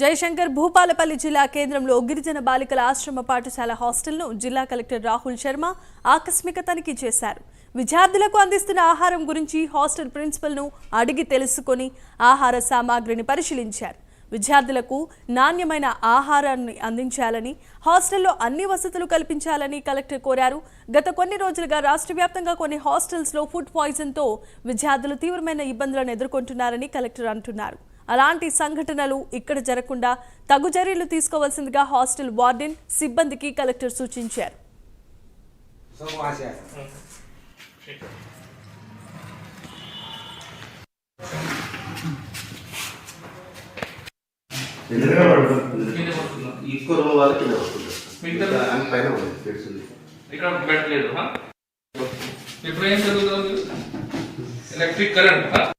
జయశంకర్ భూపాలపల్లి జిల్లా కేంద్రంలో గిరిజన బాలికల ఆశ్రమ పాఠశాల హాస్టల్ను జిల్లా కలెక్టర్ రాహుల్ శర్మ ఆకస్మిక తనిఖీ చేశారు. విద్యార్థులకు అందిస్తున్న ఆహారం గురించి హాస్టల్ ప్రిన్సిపల్ను అడిగి తెలుసుకొని ఆహార సామాగ్రిని పరిశీలించారు. విద్యార్థులకు నాణ్యమైన ఆహారాన్ని అందించాలని, హాస్టల్లో అన్ని వసతులు కల్పించాలని కలెక్టర్ కోరారు. గత కొన్ని రోజులుగా రాష్ట్ర వ్యాప్తంగా కొన్ని హాస్టల్స్లో ఫుడ్ పాయిజన్తో విద్యార్థులు తీవ్రమైన ఇబ్బందులను ఎదుర్కొంటున్నారని కలెక్టర్ అంటున్నారు. అలాంటి సంఘటనలు ఇక్కడ జరగకుండా తగు చర్యలు తీసుకోవాల్సిందిగా హాస్టల్ వార్డెన్ సిబ్బందికి కలెక్టర్ సూచించారు. Electric current